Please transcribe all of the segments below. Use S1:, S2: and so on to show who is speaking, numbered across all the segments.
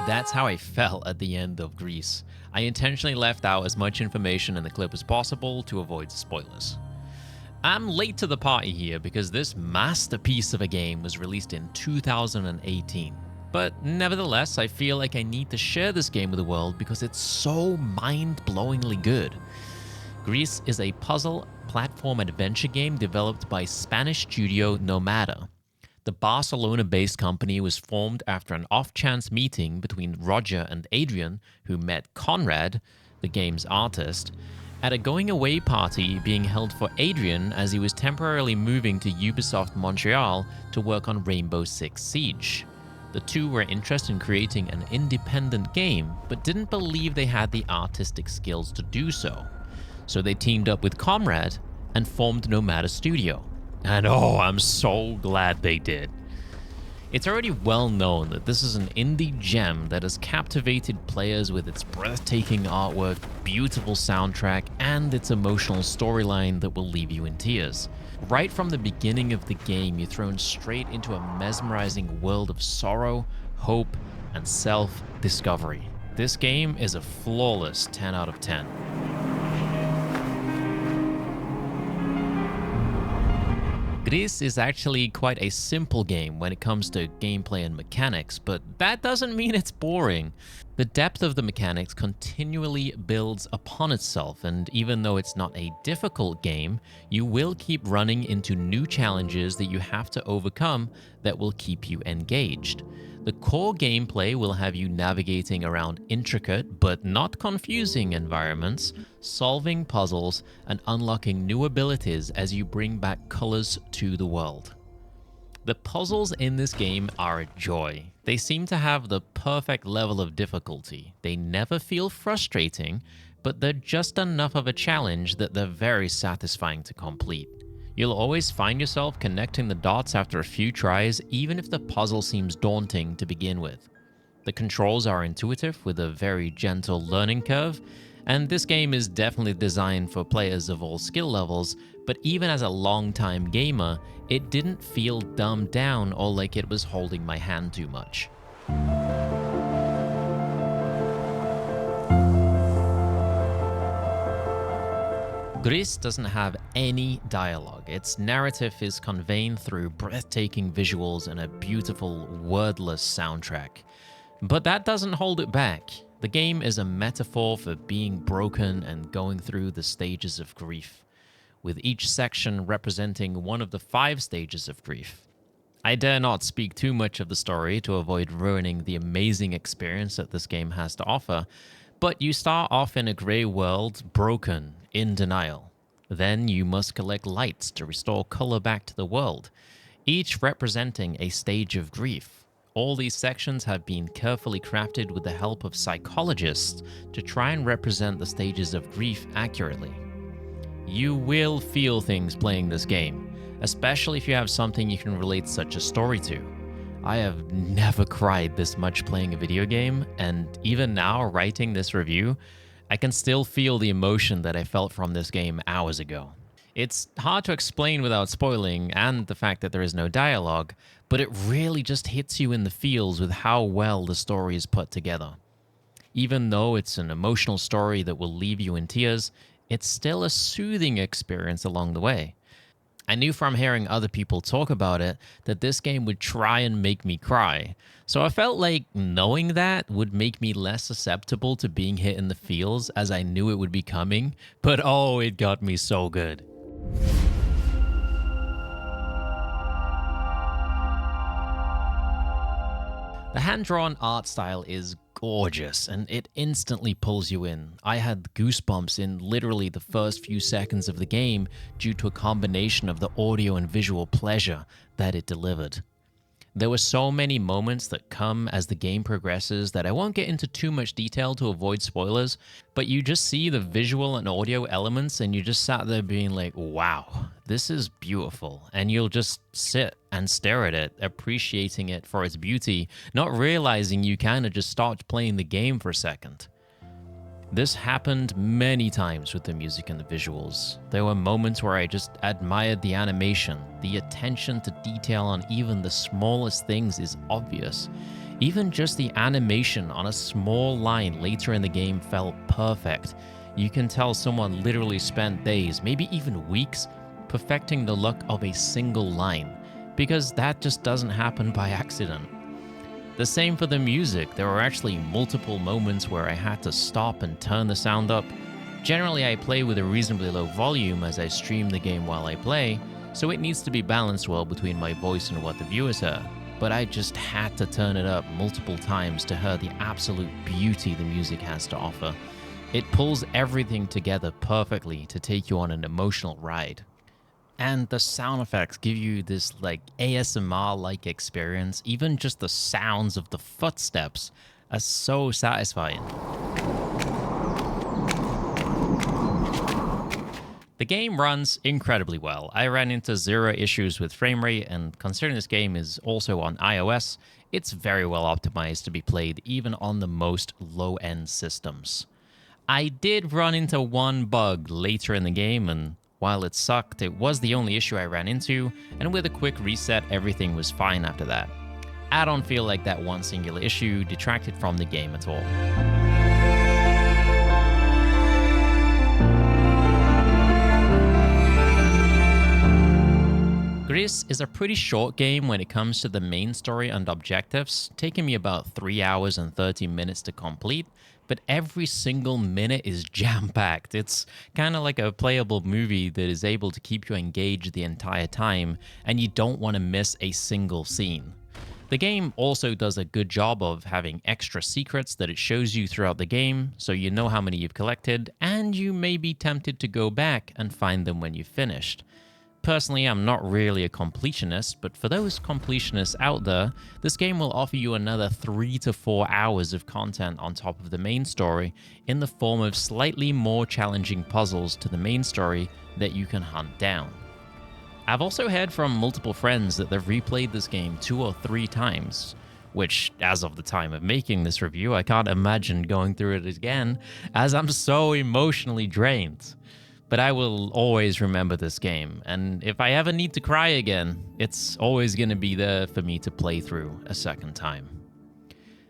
S1: That's how I felt at the end of Gris. I intentionally left out as much information in the clip as possible to avoid spoilers. I'm late to the party here because this masterpiece of a game was released in 2018. But nevertheless, I feel like I need to share this game with the world because it's so mind-blowingly good. Gris is a puzzle platform adventure game developed by Spanish studio Nomada. The Barcelona-based company was formed after an off-chance meeting between Roger and Adrian, who met Conrad, the game's artist, at a going-away party being held for Adrian as he was temporarily moving to Ubisoft Montreal to work on Rainbow Six Siege. The two were interested in creating an independent game, but didn't believe they had the artistic skills to do so. So they teamed up with Conrad and formed Nomada Studio. And oh, I'm so glad they did. It's already well known that this is an indie gem that has captivated players with its breathtaking artwork, beautiful soundtrack, and its emotional storyline that will leave you in tears. Right from the beginning of the game, you're thrown straight into a mesmerizing world of sorrow, hope, and self-discovery. This game is a flawless 10 out of 10. Gris is actually quite a simple game when it comes to gameplay and mechanics, but that doesn't mean it's boring. The depth of the mechanics continually builds upon itself, and even though it's not a difficult game, you will keep running into new challenges that you have to overcome that will keep you engaged. The core gameplay will have you navigating around intricate but not confusing environments, solving puzzles, and unlocking new abilities as you bring back colors to the world. The puzzles in this game are a joy. They seem to have the perfect level of difficulty. They never feel frustrating, but they're just enough of a challenge that they're very satisfying to complete. You'll always find yourself connecting the dots after a few tries, even if the puzzle seems daunting to begin with. The controls are intuitive with a very gentle learning curve, and this game is definitely designed for players of all skill levels, but even as a long-time gamer, it didn't feel dumbed down or like it was holding my hand too much. Gris doesn't have any dialogue. Its narrative is conveyed through breathtaking visuals and a beautiful, wordless soundtrack. But that doesn't hold it back. The game is a metaphor for being broken and going through the stages of grief, with each section representing one of the 5 stages of grief. I dare not speak too much of the story to avoid ruining the amazing experience that this game has to offer, but you start off in a grey world, broken, in denial. Then you must collect lights to restore color back to the world, each representing a stage of grief. All these sections have been carefully crafted with the help of psychologists to try and represent the stages of grief accurately. You will feel things playing this game, especially if you have something you can relate such a story to. I have never cried this much playing a video game, and even now, writing this review, I can still feel the emotion that I felt from this game hours ago. It's hard to explain without spoiling, and the fact that there is no dialogue, but it really just hits you in the feels with how well the story is put together. Even though it's an emotional story that will leave you in tears, it's still a soothing experience along the way. I knew from hearing other people talk about it that this game would try and make me cry, so I felt like knowing that would make me less susceptible to being hit in the feels, as I knew it would be coming, but oh, it got me so good. The hand-drawn art style is gorgeous, and it instantly pulls you in. I had goosebumps in literally the first few seconds of the game due to a combination of the audio and visual pleasure that it delivered. There were so many moments that come as the game progresses that I won't get into too much detail to avoid spoilers, but you just see the visual and audio elements and you just sat there being like, wow, this is beautiful. And you'll just sit and stare at it, appreciating it for its beauty, not realizing you kind of just stopped playing the game for a second. This happened many times with the music and the visuals. There were moments where I just admired the animation. The attention to detail on even the smallest things is obvious. Even just the animation on a small line later in the game felt perfect. You can tell someone literally spent days, maybe even weeks, perfecting the look of a single line, because that just doesn't happen by accident. The same for the music. There were actually multiple moments where I had to stop and turn the sound up. Generally, I play with a reasonably low volume as I stream the game while I play, so it needs to be balanced well between my voice and what the viewers hear. But I just had to turn it up multiple times to hear the absolute beauty the music has to offer. It pulls everything together perfectly to take you on an emotional ride. And the sound effects give you this like ASMR-like experience. Even just the sounds of the footsteps are so satisfying. The game runs incredibly well. I ran into zero issues with frame rate, and considering this game is also on iOS, it's very well optimized to be played even on the most low-end systems. I did run into one bug later in the game, and while it sucked, it was the only issue I ran into, and with a quick reset, everything was fine after that. I don't feel like that one singular issue detracted from the game at all. Gris is a pretty short game when it comes to the main story and objectives, taking me about 3 hours and 30 minutes to complete, but every single minute is jam-packed. It's kind of like a playable movie that is able to keep you engaged the entire time, and you don't want to miss a single scene. The game also does a good job of having extra secrets that it shows you throughout the game, so you know how many you've collected, and you may be tempted to go back and find them when you've finished. Personally, I'm not really a completionist, but for those completionists out there, this game will offer you another 3 to 4 hours of content on top of the main story in the form of slightly more challenging puzzles to the main story that you can hunt down. I've also heard from multiple friends that they've replayed this game 2 or 3 times, which, as of the time of making this review, I can't imagine going through it again, as I'm so emotionally drained. But I will always remember this game, and if I ever need to cry again, it's always going to be there for me to play through a second time.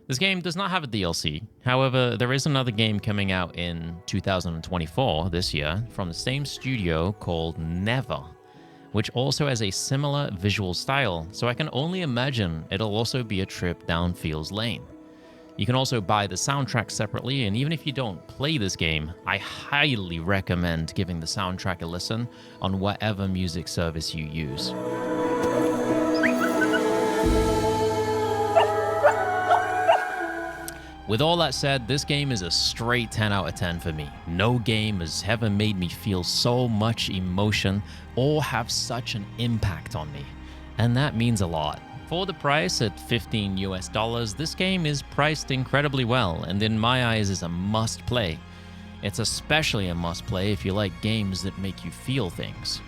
S1: This game does not have a DLC. However, there is another game coming out in 2024, this year, from the same studio called Never, which also has a similar visual style, so I can only imagine it'll also be a trip down Fields Lane. You can also buy the soundtrack separately, and even if you don't play this game, I highly recommend giving the soundtrack a listen on whatever music service you use. With all that said, this game is a straight 10 out of 10 for me. No game has ever made me feel so much emotion or have such an impact on me, and that means a lot. For the price at $15 US, this game is priced incredibly well, and in my eyes is a must-play. It's especially a must-play if you like games that make you feel things.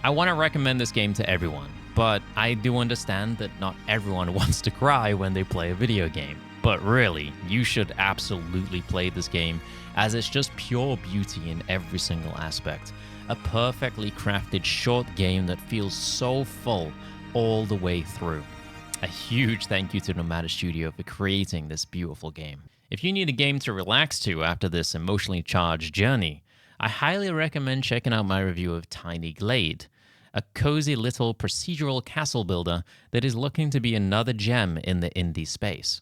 S1: I want to recommend this game to everyone, but I do understand that not everyone wants to cry when they play a video game. But really, you should absolutely play this game, as it's just pure beauty in every single aspect. A perfectly crafted short game that feels so full all the way through. A huge thank you to Nomada Studio for creating this beautiful game. If you need a game to relax to after this emotionally charged journey, I highly recommend checking out my review of Tiny Glade, a cozy little procedural castle builder that is looking to be another gem in the indie space.